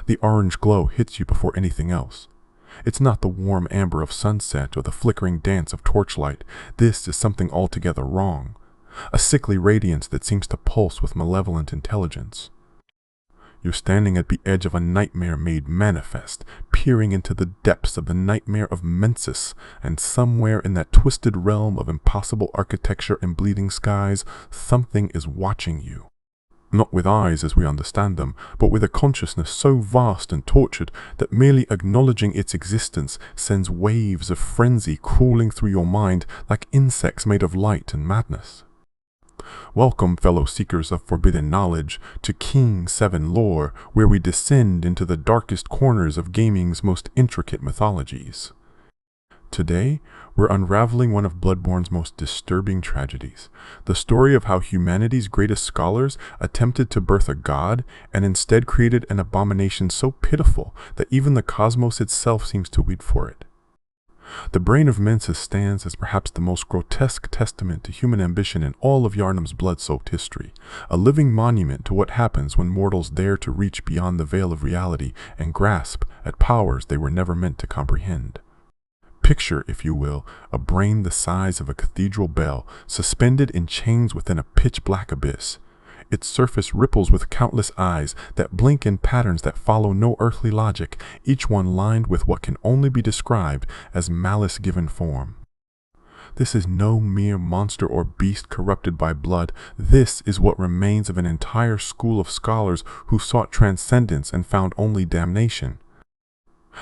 The orange glow hits you before anything else. It's not the warm amber of sunset or the flickering dance of torchlight. This is something altogether wrong. A sickly radiance that seems to pulse with malevolent intelligence. You're standing at the edge of a nightmare made manifest, peering into the depths of the nightmare of Mensis, and somewhere in that twisted realm of impossible architecture and bleeding skies, something is watching you. Not with eyes as we understand them, but with a consciousness so vast and tortured that merely acknowledging its existence sends waves of frenzy crawling through your mind like insects made of light and madness. Welcome, fellow seekers of forbidden knowledge, to King 7 lore, where we descend into the darkest corners of gaming's most intricate mythologies. Today, we're unraveling one of Bloodborne's most disturbing tragedies, the story of how humanity's greatest scholars attempted to birth a god and instead created an abomination so pitiful that even the cosmos itself seems to weep for it. The Brain of Mensis stands as perhaps the most grotesque testament to human ambition in all of Yhar'gul's blood-soaked history, a living monument to what happens when mortals dare to reach beyond the veil of reality and grasp at powers they were never meant to comprehend. Picture, if you will, a brain the size of a cathedral bell, suspended in chains within a pitch-black abyss. Its surface ripples with countless eyes that blink in patterns that follow no earthly logic, each one lined with what can only be described as malice given form. This is no mere monster or beast corrupted by blood. This is what remains of an entire school of scholars who sought transcendence and found only damnation.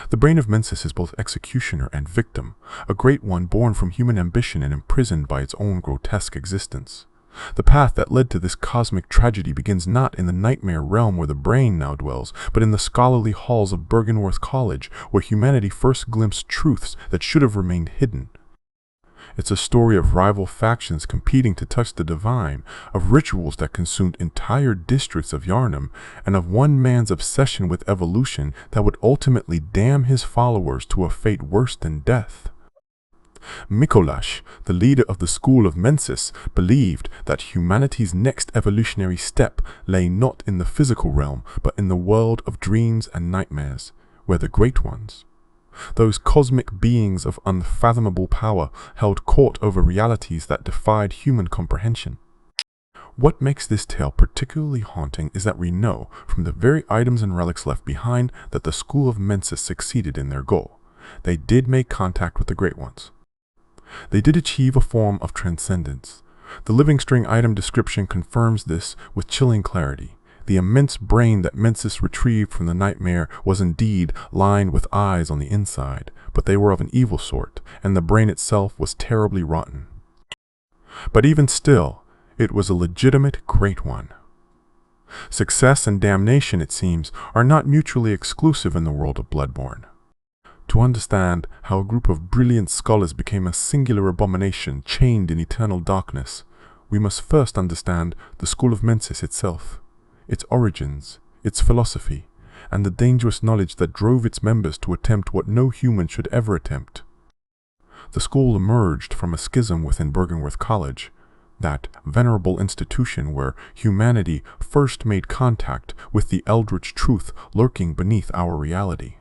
The Brain of Mensis is both executioner and victim, a great one born from human ambition and imprisoned by its own grotesque existence. The path that led to this cosmic tragedy begins not in the nightmare realm where the brain now dwells, but in the scholarly halls of Byrgenwerth College, where humanity first glimpsed truths that should have remained hidden. It's a story of rival factions competing to touch the divine, of rituals that consumed entire districts of Yhar'gul, and of one man's obsession with evolution that would ultimately damn his followers to a fate worse than death. Micolash, the leader of the school of Mensis, believed that humanity's next evolutionary step lay not in the physical realm, but in the world of dreams and nightmares, where the great ones, those cosmic beings of unfathomable power, held court over realities that defied human comprehension. What makes this tale particularly haunting is that we know, from the very items and relics left behind, that the school of Mensis succeeded in their goal. They did make contact with the Great Ones. They did achieve a form of transcendence. The living string item description confirms this with chilling clarity. The immense brain that Mensis retrieved from the nightmare was indeed lined with eyes on the inside, but they were of an evil sort, and the brain itself was terribly rotten. But even still, it was a legitimate great one. Success and damnation, it seems, are not mutually exclusive in the world of Bloodborne. To understand how a group of brilliant scholars became a singular abomination chained in eternal darkness, we must first understand the school of Mensis itself, its origins, its philosophy, and the dangerous knowledge that drove its members to attempt what no human should ever attempt. The school emerged from a schism within Byrgenwerth College, that venerable institution where humanity first made contact with the eldritch truth lurking beneath our reality.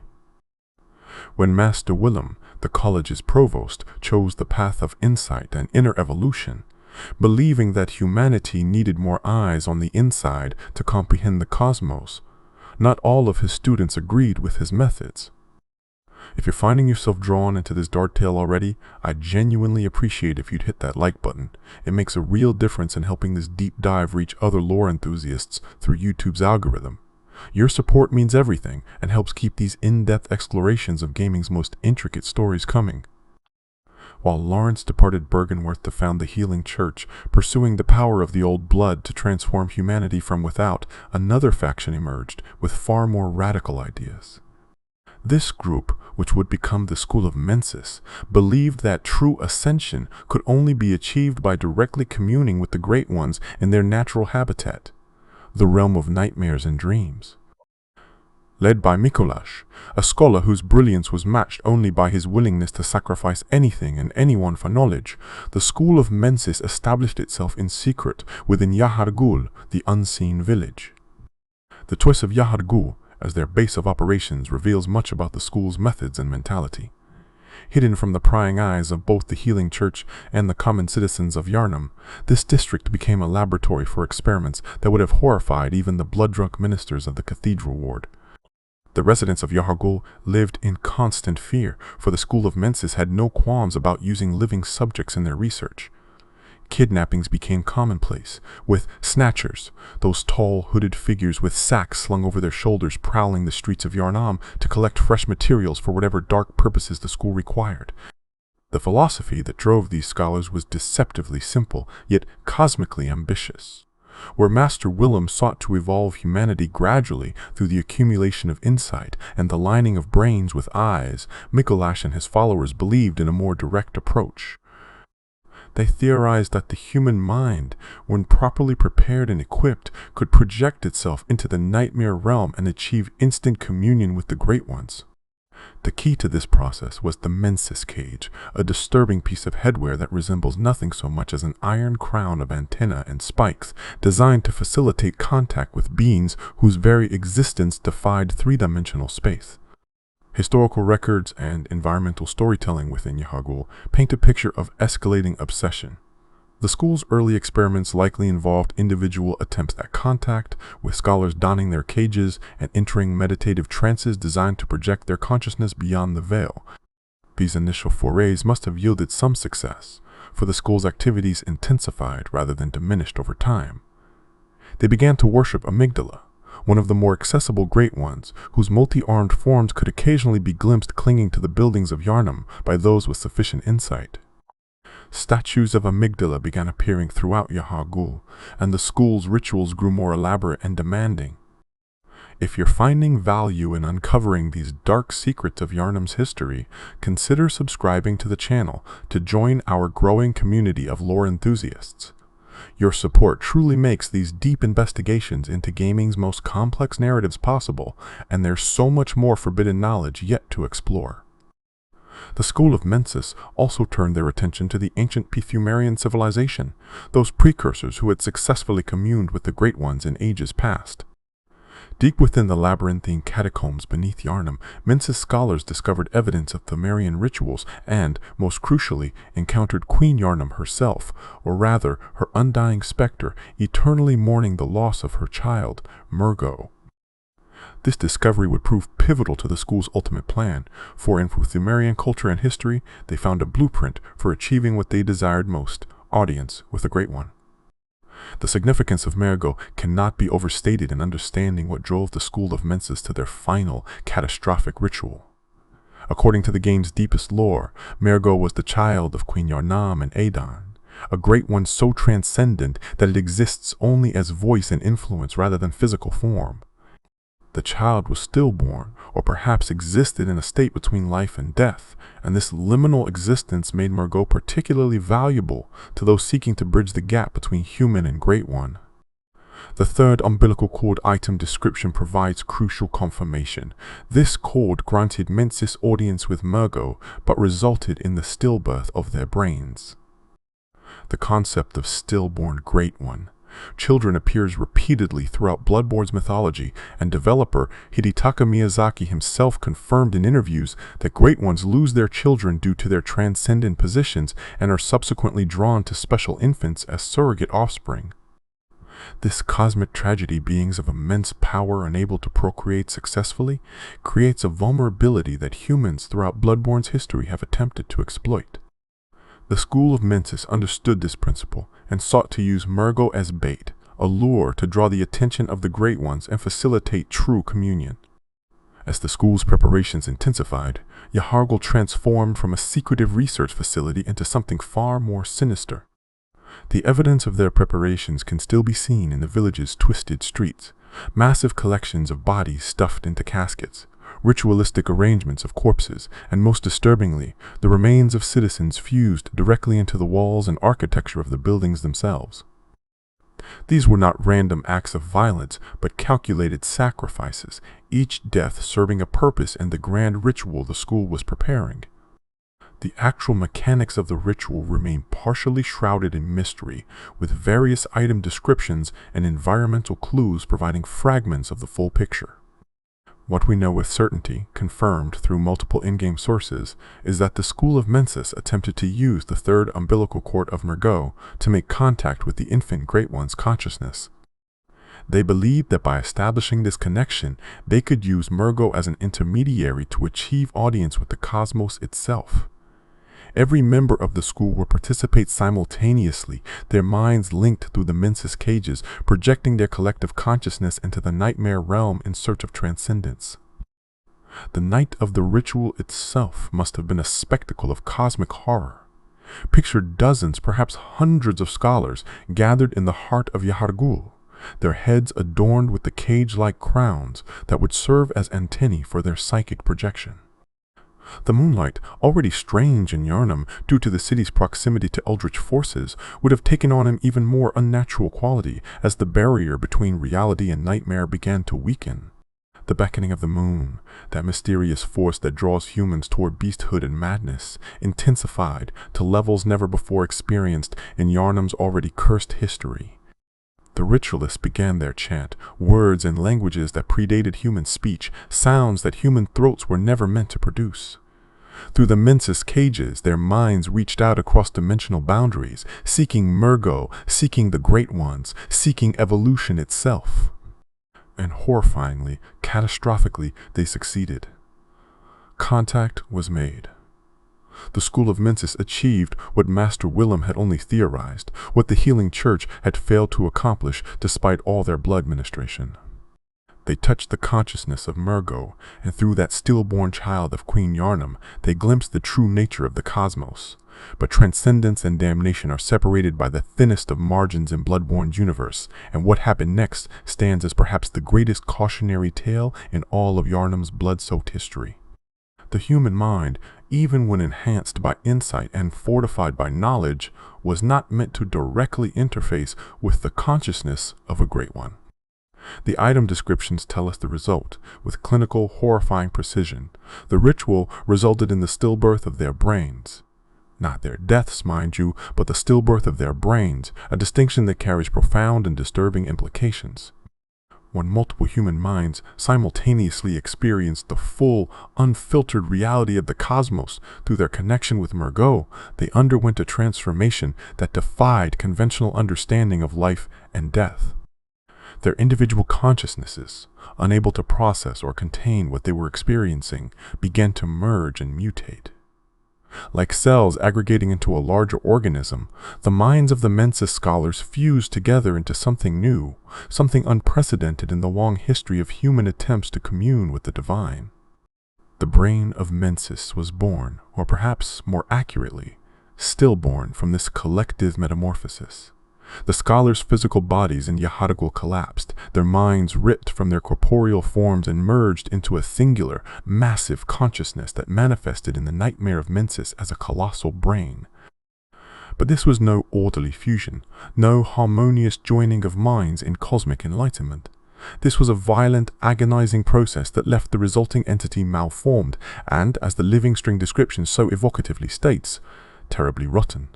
When Master Willem, the college's provost, chose the path of insight and inner evolution, believing that humanity needed more eyes on the inside to comprehend the cosmos, not all of his students agreed with his methods. If you're finding yourself drawn into this dark tale already, I genuinely appreciate if you'd hit that like button. It makes a real difference in helping this deep dive reach other lore enthusiasts through YouTube's algorithm. Your support means everything and helps keep these in-depth explorations of gaming's most intricate stories coming. While Lawrence departed Byrgenwerth to found the Healing Church, pursuing the power of the old blood to transform humanity from without, another faction emerged with far more radical ideas. This group, which would become the School of Mensis, believed that true ascension could only be achieved by directly communing with the Great Ones in their natural habitat, the realm of nightmares and dreams. Led by Micolash, a scholar whose brilliance was matched only by his willingness to sacrifice anything and anyone for knowledge, the School of Mensis established itself in secret within Yahar'gul, the unseen village. The choice of Yahar'gul, as their base of operations reveals much about the school's methods and mentality. Hidden from the prying eyes of both the healing church and the common citizens of Yhar'gul, this district became a laboratory for experiments that would have horrified even the blood-drunk ministers of the cathedral ward. The residents of Yahar'gul lived in constant fear, for the School of Mensis had no qualms about using living subjects in their research. Kidnappings became commonplace, with snatchers, those tall, hooded figures with sacks slung over their shoulders prowling the streets of Yhar'gul to collect fresh materials for whatever dark purposes the school required. The philosophy that drove these scholars was deceptively simple, yet cosmically ambitious. Where Master Willem sought to evolve humanity gradually through the accumulation of insight and the lining of brains with eyes, Micolash and his followers believed in a more direct approach. They theorized that the human mind, when properly prepared and equipped, could project itself into the nightmare realm and achieve instant communion with the Great Ones. The key to this process was the Mensis cage, a disturbing piece of headwear that resembles nothing so much as an iron crown of antennae and spikes designed to facilitate contact with beings whose very existence defied three-dimensional space. Historical records and environmental storytelling within Yahar'gul paint a picture of escalating obsession. The school's early experiments likely involved individual attempts at contact, with scholars donning their cages and entering meditative trances designed to project their consciousness beyond the veil. These initial forays must have yielded some success, for the school's activities intensified rather than diminished over time. They began to worship Amygdala, one of the more accessible Great Ones, whose multi-armed forms could occasionally be glimpsed clinging to the buildings of Yhar'gul by those with sufficient insight. Statues of Amygdala began appearing throughout Yahar'gul, and the school's rituals grew more elaborate and demanding. If you're finding value in uncovering these dark secrets of Yhar'gul's history, consider subscribing to the channel to join our growing community of lore enthusiasts. Your support truly makes these deep investigations into gaming's most complex narratives possible, and there's so much more forbidden knowledge yet to explore. The School of Mensis also turned their attention to the ancient Pthumerian civilization, those precursors who had successfully communed with the Great Ones in ages past. Deep within the labyrinthine catacombs beneath Yhar'gul, Mensis scholars discovered evidence of Pthumerian rituals and, most crucially, encountered Queen Yhar'gul herself, or rather, her undying specter, eternally mourning the loss of her child, Mergo. This discovery would prove pivotal to the school's ultimate plan, for in Pthumerian culture and history, they found a blueprint for achieving what they desired most, audience with the Great One. The significance of Mergo cannot be overstated in understanding what drove the School of Mensis to their final, catastrophic ritual. According to the game's deepest lore, Mergo was the child of Queen Yhar'gul and Adon, a Great One so transcendent that it exists only as voice and influence rather than physical form. The child was stillborn, or perhaps existed in a state between life and death, and this liminal existence made Mergo particularly valuable to those seeking to bridge the gap between human and Great One. The third umbilical cord item description provides crucial confirmation. This cord granted Mensis audience with Mergo, but resulted in the stillbirth of their brains. The concept of stillborn Great One. Children appears repeatedly throughout Bloodborne's mythology, and developer Hidetaka Miyazaki himself confirmed in interviews that Great Ones lose their children due to their transcendent positions and are subsequently drawn to special infants as surrogate offspring. This cosmic tragedy, beings of immense power unable to procreate successfully, creates a vulnerability that humans throughout Bloodborne's history have attempted to exploit. The School of Mensis understood this principle and sought to use Mergo as bait, a lure to draw the attention of the Great Ones and facilitate true communion. As the school's preparations intensified, Yahar'gul transformed from a secretive research facility into something far more sinister. The evidence of their preparations can still be seen in the village's twisted streets, massive collections of bodies stuffed into caskets, ritualistic arrangements of corpses, and most disturbingly, the remains of citizens fused directly into the walls and architecture of the buildings themselves. These were not random acts of violence, but calculated sacrifices, each death serving a purpose in the grand ritual the school was preparing. The actual mechanics of the ritual remain partially shrouded in mystery, with various item descriptions and environmental clues providing fragments of the full picture. What we know with certainty, confirmed through multiple in-game sources, is that the School of Mensis attempted to use the third umbilical cord of Mergo to make contact with the infant Great One's consciousness. They believed that by establishing this connection, they could use Mergo as an intermediary to achieve audience with the cosmos itself. Every member of the school will participate simultaneously, their minds linked through the Mensis cages, projecting their collective consciousness into the nightmare realm in search of transcendence. The night of the ritual itself must have been a spectacle of cosmic horror. Picture dozens, perhaps hundreds of scholars gathered in the heart of Yahar'gul, their heads adorned with the cage-like crowns that would serve as antennae for their psychic projection. The moonlight, already strange in Yhar'gul due to the city's proximity to eldritch forces, would have taken on an even more unnatural quality as the barrier between reality and nightmare began to weaken. The beckoning of the moon, that mysterious force that draws humans toward beasthood and madness, intensified to levels never before experienced in Yhar'gul's already cursed history. The ritualists began their chant, words and languages that predated human speech, sounds that human throats were never meant to produce. Through the Mensis cages, their minds reached out across dimensional boundaries, seeking Mergo, seeking the Great Ones, seeking evolution itself. And horrifyingly, catastrophically, they succeeded. Contact was made. The School of Mensis achieved what Master Willem had only theorized, what the Healing Church had failed to accomplish despite all their blood ministration. They touched the consciousness of Mergo, and through that stillborn child of Queen Yhar'gul, they glimpsed the true nature of the cosmos. But transcendence and damnation are separated by the thinnest of margins in Bloodborne's universe, and what happened next stands as perhaps the greatest cautionary tale in all of Yhar'gul's blood-soaked history. The human mind, even when enhanced by insight and fortified by knowledge, was not meant to directly interface with the consciousness of a Great One. The item descriptions tell us the result, with clinical, horrifying precision. The ritual resulted in the stillbirth of their brains. Not their deaths, mind you, but the stillbirth of their brains, a distinction that carries profound and disturbing implications. When multiple human minds simultaneously experienced the full, unfiltered reality of the cosmos through their connection with Mergo, they underwent a transformation that defied conventional understanding of life and death. Their individual consciousnesses, unable to process or contain what they were experiencing, began to merge and mutate. Like cells aggregating into a larger organism, the minds of the Mensis scholars fused together into something new, something unprecedented in the long history of human attempts to commune with the divine. The Brain of Mensis was born, or perhaps more accurately, stillborn from this collective metamorphosis. The scholars' physical bodies in Yahar'gul collapsed, their minds ripped from their corporeal forms and merged into a singular, massive consciousness that manifested in the nightmare of Mensis as a colossal brain. But this was no orderly fusion, no harmonious joining of minds in cosmic enlightenment. This was a violent, agonizing process that left the resulting entity malformed and, as the living string description so evocatively states, terribly rotten.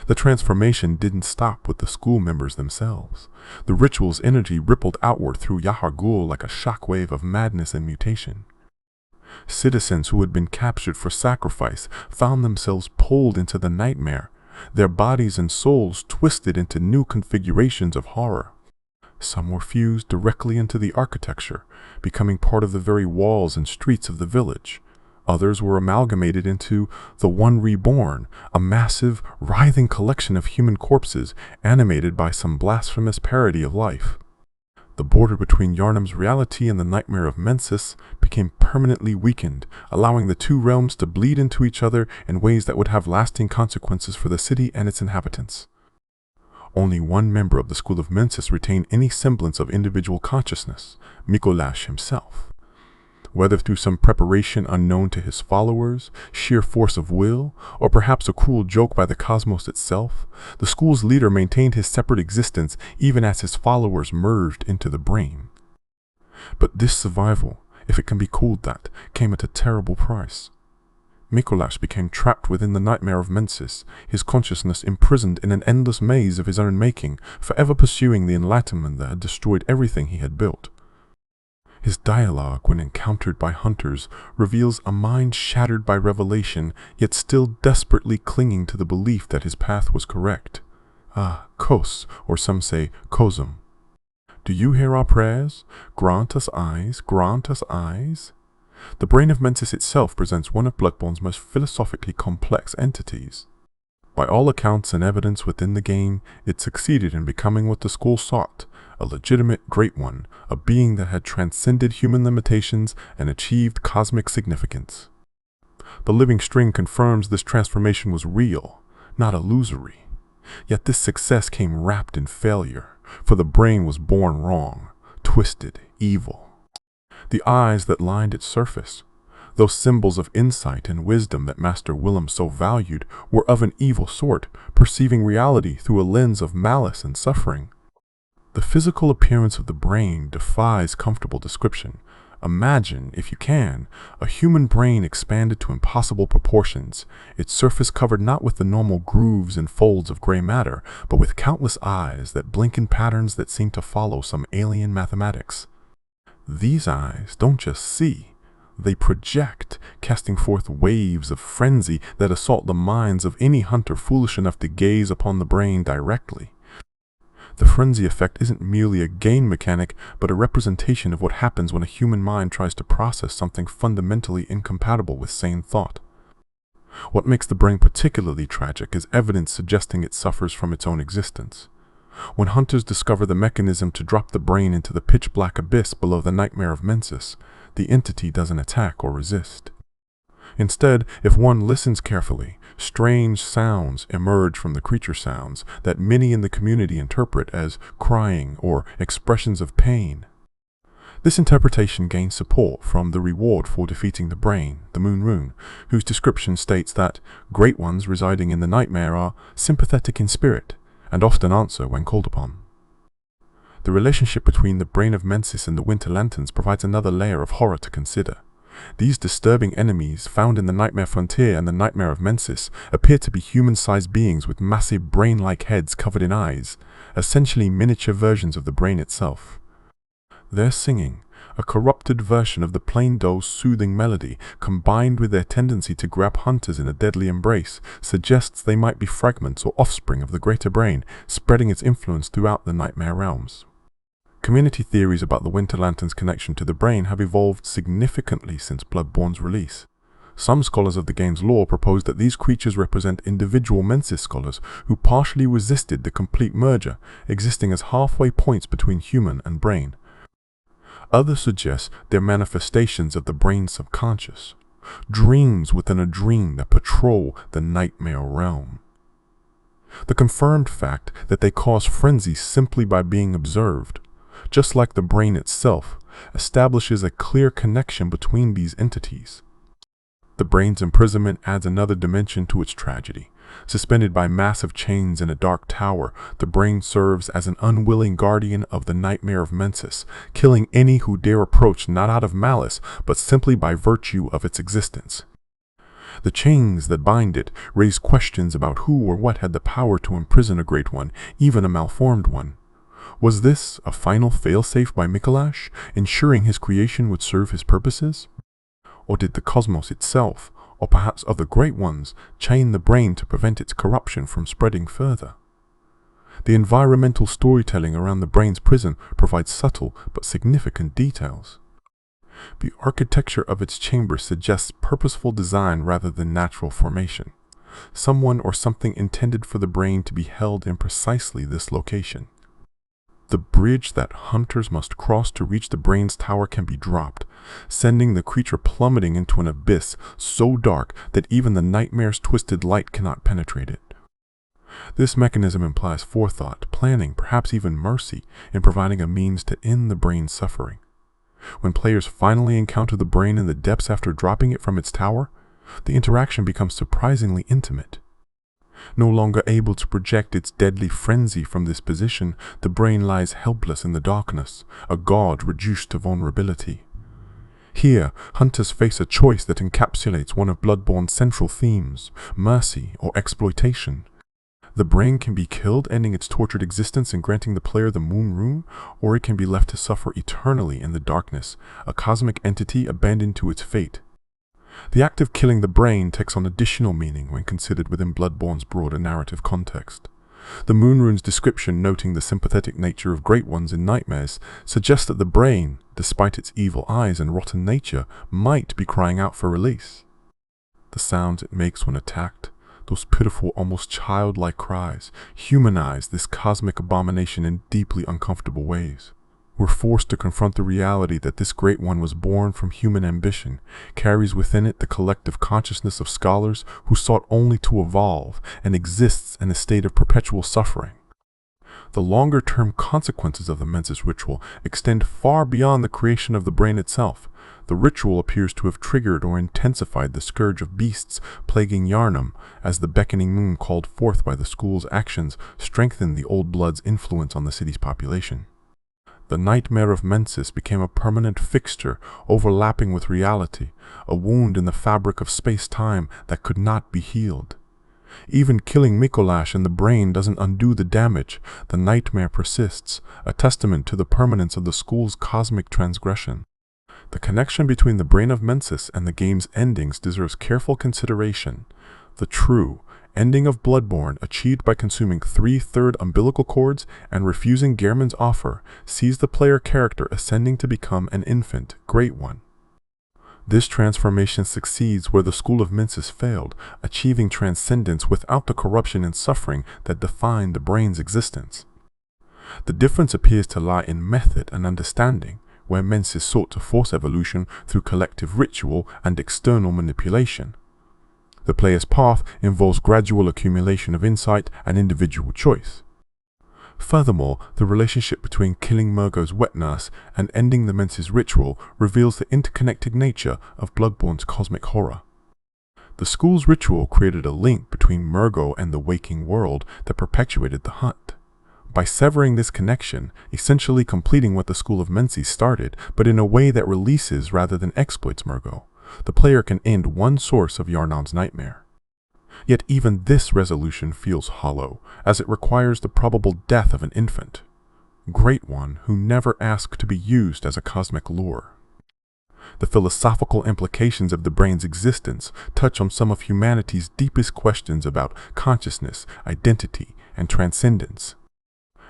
The transformation didn't stop with the school members themselves. The ritual's energy rippled outward through Yahar'gul like a shockwave of madness and mutation. Citizens who had been captured for sacrifice found themselves pulled into the nightmare, their bodies and souls twisted into new configurations of horror. Some were fused directly into the architecture, becoming part of the very walls and streets of the village. Others were amalgamated into the One Reborn, a massive, writhing collection of human corpses animated by some blasphemous parody of life. The border between Yhar'gul's reality and the nightmare of Mensis became permanently weakened, allowing the two realms to bleed into each other in ways that would have lasting consequences for the city and its inhabitants. Only one member of the School of Mensis retained any semblance of individual consciousness, Micolash himself. Whether through some preparation unknown to his followers, sheer force of will, or perhaps a cruel joke by the cosmos itself, the school's leader maintained his separate existence even as his followers merged into the brain. But this survival, if it can be called that, came at a terrible price. Micolash became trapped within the nightmare of Mensis, his consciousness imprisoned in an endless maze of his own making, forever pursuing the enlightenment that had destroyed everything he had built. His dialogue, when encountered by hunters, reveals a mind shattered by revelation, yet still desperately clinging to the belief that his path was correct. Ah, Kos, or some say Kosum. Do you hear our prayers? Grant us eyes, grant us eyes. The Brain of Mensis itself presents one of Bloodborne's most philosophically complex entities. By all accounts and evidence within the game, it succeeded in becoming what the school sought, a legitimate great one, a being that had transcended human limitations and achieved cosmic significance. The living string confirms this transformation was real, not illusory. Yet this success came wrapped in failure, for the brain was born wrong, twisted, evil. The eyes that lined its surface, those symbols of insight and wisdom that Master Willem so valued, were of an evil sort, perceiving reality through a lens of malice and suffering. The physical appearance of the brain defies comfortable description. Imagine, if you can, a human brain expanded to impossible proportions, its surface covered not with the normal grooves and folds of gray matter, but with countless eyes that blink in patterns that seem to follow some alien mathematics. These eyes don't just see, they project, casting forth waves of frenzy that assault the minds of any hunter foolish enough to gaze upon the brain directly. The frenzy effect isn't merely a gain mechanic, but a representation of what happens when a human mind tries to process something fundamentally incompatible with sane thought. What makes the brain particularly tragic is evidence suggesting it suffers from its own existence. When hunters discover the mechanism to drop the brain into the pitch-black abyss below the nightmare of Mensis, the entity doesn't attack or resist. Instead, if one listens carefully, strange sounds emerge from the creature sounds that many in the community interpret as crying or expressions of pain. This interpretation gains support from the reward for defeating the brain, the Moon Rune, whose description states that great ones residing in the nightmare are sympathetic in spirit and often answer when called upon. The relationship between the Brain of Mensis and the Winter Lanterns provides another layer of horror to consider. These disturbing enemies, found in the Nightmare Frontier and the Nightmare of Mensis, appear to be human-sized beings with massive brain-like heads covered in eyes, essentially miniature versions of the brain itself. Their singing, a corrupted version of the plain doe's soothing melody, combined with their tendency to grab hunters in a deadly embrace, suggests they might be fragments or offspring of the greater brain, spreading its influence throughout the nightmare realms. Community theories about the Winter Lantern's connection to the brain have evolved significantly since Bloodborne's release. Some scholars of the game's lore propose that these creatures represent individual Mensis scholars who partially resisted the complete merger, existing as halfway points between human and brain. Others suggest they're manifestations of the brain's subconscious, dreams within a dream that patrol the nightmare realm. The confirmed fact that they cause frenzy simply by being observed, just like the brain itself, establishes a clear connection between these entities. The brain's imprisonment adds another dimension to its tragedy. Suspended by massive chains in a dark tower, the brain serves as an unwilling guardian of the nightmare of Mensis, killing any who dare approach not out of malice, but simply by virtue of its existence. The chains that bind it raise questions about who or what had the power to imprison a great one, even a malformed one. Was this a final failsafe by Micolash, ensuring his creation would serve his purposes? Or did the cosmos itself, or perhaps other great ones, chain the brain to prevent its corruption from spreading further? The environmental storytelling around the brain's prison provides subtle but significant details. The architecture of its chambers suggests purposeful design rather than natural formation. Someone or something intended for the brain to be held in precisely this location. The bridge that hunters must cross to reach the brain's tower can be dropped, sending the creature plummeting into an abyss so dark that even the nightmare's twisted light cannot penetrate it. This mechanism implies forethought, planning, perhaps even mercy, in providing a means to end the brain's suffering. When players finally encounter the brain in the depths after dropping it from its tower, the interaction becomes surprisingly intimate. No longer able to project its deadly frenzy from this position, the brain lies helpless in the darkness, a god reduced to vulnerability. Here, hunters face a choice that encapsulates one of Bloodborne's central themes, mercy or exploitation. The brain can be killed, ending its tortured existence and granting the player the Moon Rune, or it can be left to suffer eternally in the darkness, a cosmic entity abandoned to its fate. The act of killing the brain takes on additional meaning when considered within Bloodborne's broader narrative context. The Moon Rune's description, noting the sympathetic nature of Great Ones in nightmares, suggests that the brain, despite its evil eyes and rotten nature, might be crying out for release. The sounds it makes when attacked, those pitiful, almost childlike cries, humanize this cosmic abomination in deeply uncomfortable ways. We're forced to confront the reality that this Great One was born from human ambition, carries within it the collective consciousness of scholars who sought only to evolve, and exists in a state of perpetual suffering. The longer-term consequences of the Mensis ritual extend far beyond the creation of the brain itself. The ritual appears to have triggered or intensified the scourge of beasts plaguing Yhar'gul, as the beckoning moon called forth by the school's actions strengthened the Old Blood's influence on the city's population. The nightmare of Mensis became a permanent fixture, overlapping with reality, a wound in the fabric of space-time that could not be healed. Even killing Micolash in the brain doesn't undo the damage. The nightmare persists, a testament to the permanence of the school's cosmic transgression. The connection between the Brain of Mensis and the game's endings deserves careful consideration. The true ending of Bloodborne, achieved by consuming 3/3 umbilical cords and refusing Gehrman's offer, sees the player character ascending to become an infant, Great One. This transformation succeeds where the School of Mensis failed, achieving transcendence without the corruption and suffering that defined the brain's existence. The difference appears to lie in method and understanding, where Mensis sought to force evolution through collective ritual and external manipulation. The player's path involves gradual accumulation of insight and individual choice. Furthermore, the relationship between killing Mergo's wet nurse and ending the Mensis ritual reveals the interconnected nature of Bloodborne's cosmic horror. The school's ritual created a link between Mergo and the waking world that perpetuated the hunt. By severing this connection, essentially completing what the School of Mensis started, but in a way that releases rather than exploits Mergo, the player can end one source of Yhar'gul's nightmare. Yet even this resolution feels hollow, as it requires the probable death of an infant. Great One who never asked to be used as a cosmic lure. The philosophical implications of the brain's existence touch on some of humanity's deepest questions about consciousness, identity, and transcendence.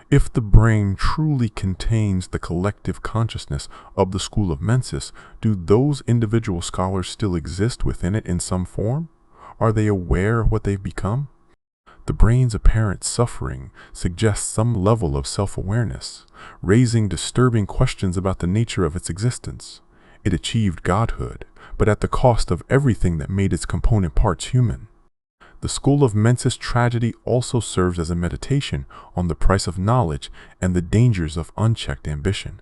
If the brain truly contains the collective consciousness of the School of Mensis, do those individual scholars still exist within it in some form? Are they aware of what they've become? The brain's apparent suffering suggests some level of self-awareness, raising disturbing questions about the nature of its existence. It achieved godhood, but at the cost of everything that made its component parts human. The School of Mensis tragedy also serves as a meditation on the price of knowledge and the dangers of unchecked ambition.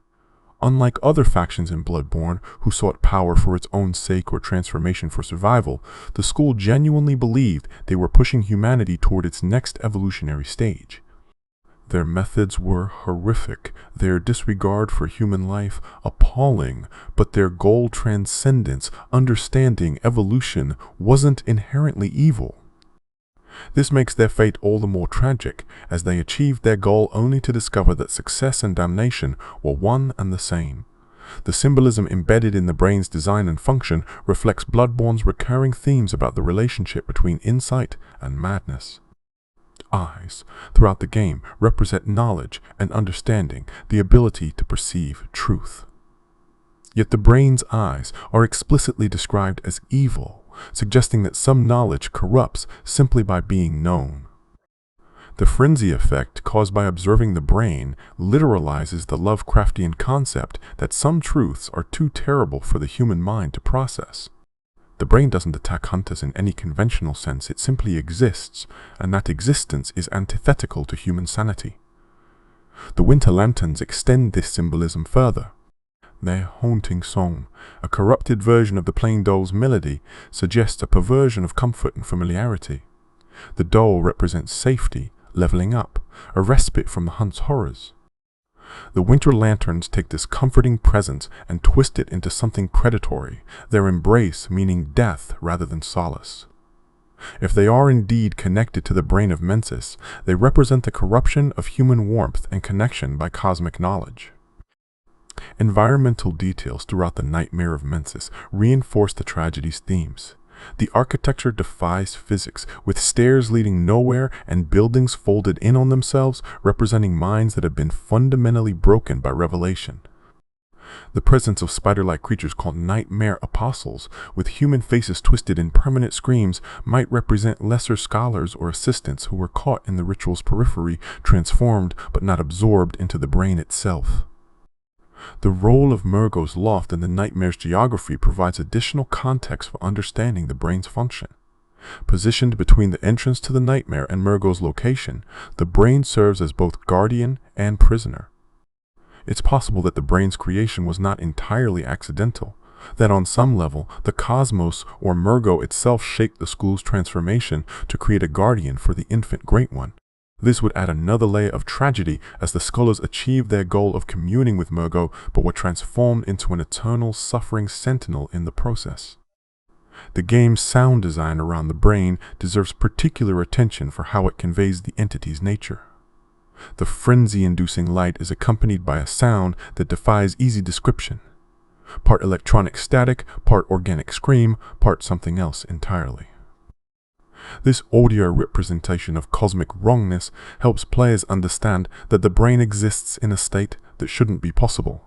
Unlike other factions in Bloodborne who sought power for its own sake or transformation for survival, the school genuinely believed they were pushing humanity toward its next evolutionary stage. Their methods were horrific, their disregard for human life appalling, but their goal, transcendence, understanding, evolution, wasn't inherently evil. This makes their fate all the more tragic, as they achieved their goal only to discover that success and damnation were one and the same. The symbolism embedded in the brain's design and function reflects Bloodborne's recurring themes about the relationship between insight and madness. Eyes, throughout the game, represent knowledge and understanding, the ability to perceive truth. Yet the brain's eyes are explicitly described as evil, suggesting that some knowledge corrupts simply by being known. The frenzy effect caused by observing the brain literalizes the Lovecraftian concept that some truths are too terrible for the human mind to process. The brain doesn't attack hunters in any conventional sense, it simply exists, and that existence is antithetical to human sanity. The Winter Lanterns extend this symbolism further. Their haunting song, a corrupted version of the plain doll's melody, suggests a perversion of comfort and familiarity. The doll represents safety, leveling up, a respite from the hunt's horrors. The Winter Lanterns take this comforting presence and twist it into something predatory, their embrace meaning death rather than solace. If they are indeed connected to the Brain of Mensis, they represent the corruption of human warmth and connection by cosmic knowledge. Environmental details throughout the Nightmare of Mensis reinforce the tragedy's themes. The architecture defies physics, with stairs leading nowhere and buildings folded in on themselves, representing minds that have been fundamentally broken by revelation. The presence of spider-like creatures called nightmare apostles, with human faces twisted in permanent screams, might represent lesser scholars or assistants who were caught in the ritual's periphery, transformed but not absorbed into the brain itself. The role of Mergo's loft in the nightmare's geography provides additional context for understanding the brain's function. Positioned between the entrance to the nightmare and Mergo's location, the brain serves as both guardian and prisoner. It's possible that the brain's creation was not entirely accidental, that on some level, the cosmos or Mergo itself shaped the school's transformation to create a guardian for the infant Great One. This would add another layer of tragedy as the scholars achieved their goal of communing with Mergo but were transformed into an eternal suffering sentinel in the process. The game's sound design around the brain deserves particular attention for how it conveys the entity's nature. The frenzy-inducing light is accompanied by a sound that defies easy description. Part electronic static, part organic scream, part something else entirely. This audio representation of cosmic wrongness helps players understand that the brain exists in a state that shouldn't be possible,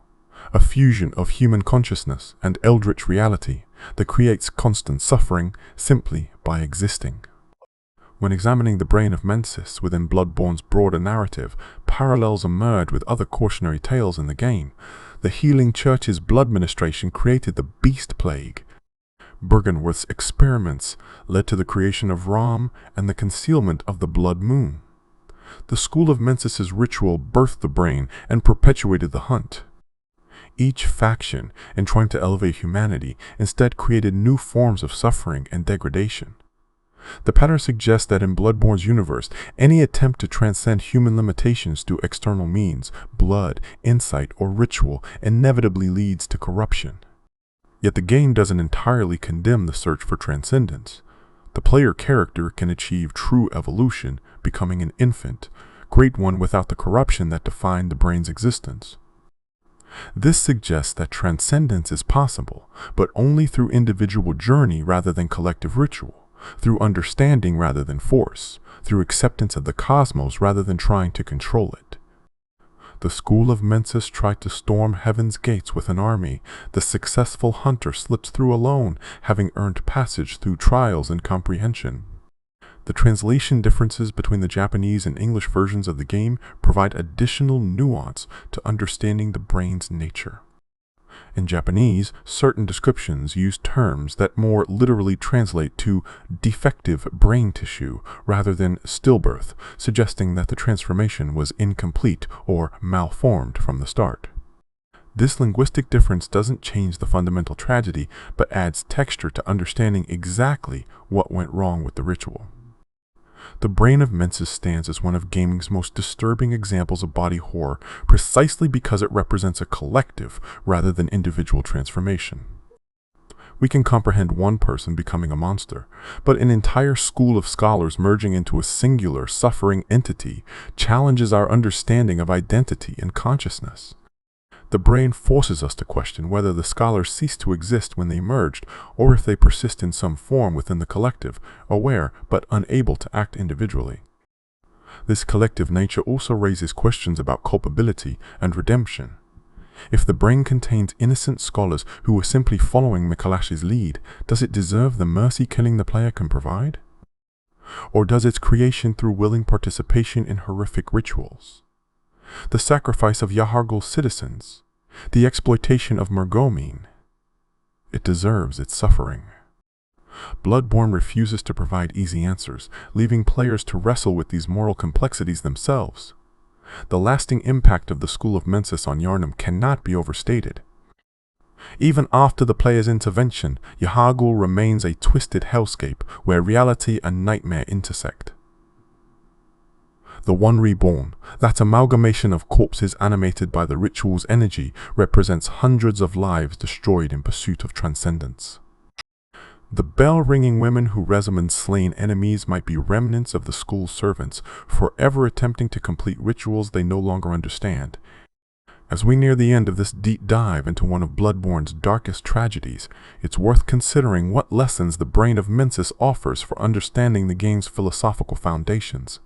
a fusion of human consciousness and eldritch reality that creates constant suffering simply by existing. When examining the Brain of Mensis within Bloodborne's broader narrative, parallels emerge with other cautionary tales in the game. The Healing Church's blood ministration created the Beast Plague. Byrgenwerth's experiments led to the creation of Ram and the concealment of the Blood Moon. The School of Mensis's ritual birthed the brain and perpetuated the hunt. Each faction, in trying to elevate humanity, instead created new forms of suffering and degradation. The pattern suggests that in Bloodborne's universe, any attempt to transcend human limitations through external means, blood, insight, or ritual, inevitably leads to corruption. Yet the game doesn't entirely condemn the search for transcendence. The player character can achieve true evolution, becoming an infant, Great One without the corruption that defined the brain's existence. This suggests that transcendence is possible, but only through individual journey rather than collective ritual, through understanding rather than force, through acceptance of the cosmos rather than trying to control it. The School of Mensis tried to storm heaven's gates with an army. The successful hunter slips through alone, having earned passage through trials and comprehension. The translation differences between the Japanese and English versions of the game provide additional nuance to understanding the brain's nature. In Japanese, certain descriptions use terms that more literally translate to defective brain tissue rather than stillbirth, suggesting that the transformation was incomplete or malformed from the start. This linguistic difference doesn't change the fundamental tragedy, but adds texture to understanding exactly what went wrong with the ritual. The Brain of Mensis stands as one of gaming's most disturbing examples of body horror precisely because it represents a collective rather than individual transformation. We can comprehend one person becoming a monster, but an entire school of scholars merging into a singular, suffering entity challenges our understanding of identity and consciousness. The brain forces us to question whether the scholars ceased to exist when they merged, or if they persist in some form within the collective, aware but unable to act individually. This collective nature also raises questions about culpability and redemption. If the brain contains innocent scholars who were simply following Micolash's lead, does it deserve the mercy killing the player can provide? Or does its creation through willing participation in horrific rituals? The sacrifice of Yahar'gul citizens, the exploitation of Mergo mean? It deserves its suffering. Bloodborne refuses to provide easy answers, leaving players to wrestle with these moral complexities themselves. The lasting impact of the School of Mensis on Yhar'gul cannot be overstated. Even after the player's intervention, Yahar'gul remains a twisted hellscape where reality and nightmare intersect. The One Reborn, that amalgamation of corpses animated by the ritual's energy, represents hundreds of lives destroyed in pursuit of transcendence. The bell-ringing women who resumed slain enemies might be remnants of the school's servants, forever attempting to complete rituals they no longer understand. As we near the end of this deep dive into one of Bloodborne's darkest tragedies, it's worth considering what lessons the Brain of Mensis offers for understanding the game's philosophical foundations.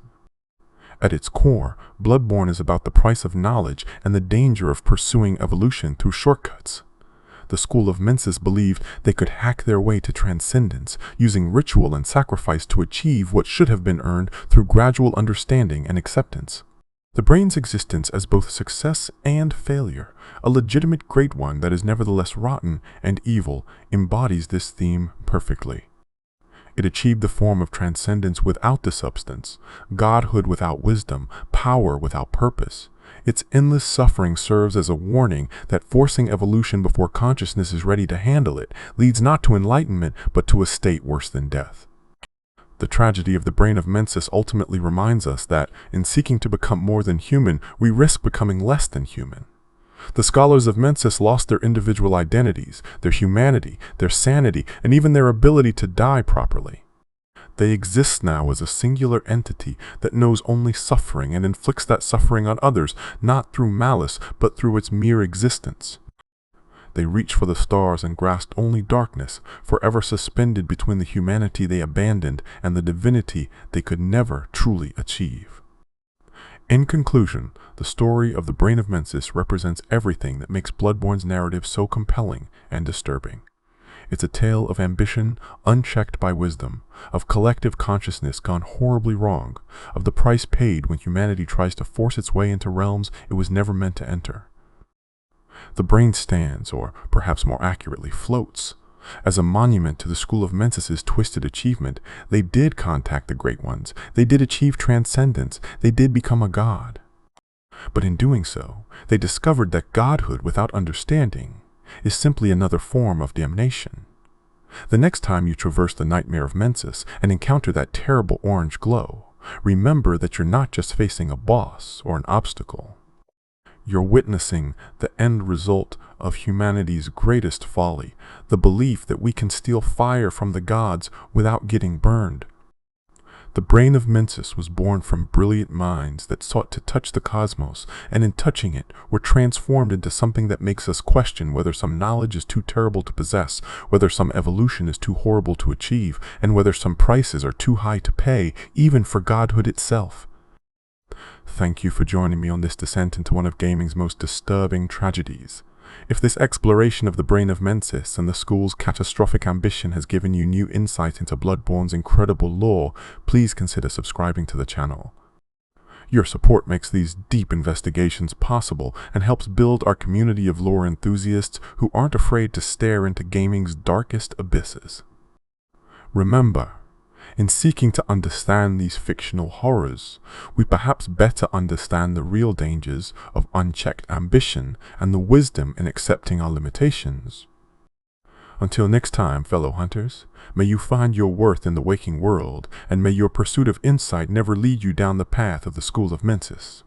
At its core, Bloodborne is about the price of knowledge and the danger of pursuing evolution through shortcuts. The school of Mensis believed they could hack their way to transcendence, using ritual and sacrifice to achieve what should have been earned through gradual understanding and acceptance. The brain's existence as both success and failure, a legitimate great one that is nevertheless rotten and evil, embodies this theme perfectly. It achieved the form of transcendence without the substance, godhood without wisdom, power without purpose. Its endless suffering serves as a warning that forcing evolution before consciousness is ready to handle it leads not to enlightenment but to a state worse than death. The tragedy of the Brain of Mensis ultimately reminds us that, in seeking to become more than human, we risk becoming less than human. The scholars of Mensis lost their individual identities, their humanity, their sanity, and even their ability to die properly. They exist now as a singular entity that knows only suffering and inflicts that suffering on others, not through malice, but through its mere existence. They reach for the stars and grasp only darkness, forever suspended between the humanity they abandoned and the divinity they could never truly achieve. In conclusion, the story of the Brain of Mensis represents everything that makes Bloodborne's narrative so compelling and disturbing. It's a tale of ambition unchecked by wisdom, of collective consciousness gone horribly wrong, of the price paid when humanity tries to force its way into realms it was never meant to enter. The brain stands, or perhaps more accurately floats, as a monument to the school of Mensis's twisted achievement. They did contact the Great Ones, they did achieve transcendence, they did become a god. But in doing so, they discovered that godhood without understanding is simply another form of damnation. The next time you traverse the nightmare of Mensis and encounter that terrible orange glow, remember that you're not just facing a boss or an obstacle. You're witnessing the end result of humanity's greatest folly, the belief that we can steal fire from the gods without getting burned. The Brain of Mensis was born from brilliant minds that sought to touch the cosmos, and in touching it, were transformed into something that makes us question whether some knowledge is too terrible to possess, whether some evolution is too horrible to achieve, and whether some prices are too high to pay, even for godhood itself. Thank you for joining me on this descent into one of gaming's most disturbing tragedies. If this exploration of the Brain of Mensis and the school's catastrophic ambition has given you new insight into Bloodborne's incredible lore, please consider subscribing to the channel. Your support makes these deep investigations possible and helps build our community of lore enthusiasts who aren't afraid to stare into gaming's darkest abysses. Remember, in seeking to understand these fictional horrors, we perhaps better understand the real dangers of unchecked ambition and the wisdom in accepting our limitations. Until next time, fellow hunters, may you find your worth in the waking world, and may your pursuit of insight never lead you down the path of the School of Mensis.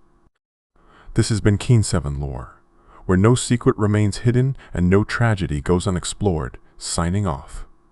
This has been Keen 7 Lore, where no secret remains hidden and no tragedy goes unexplored, signing off.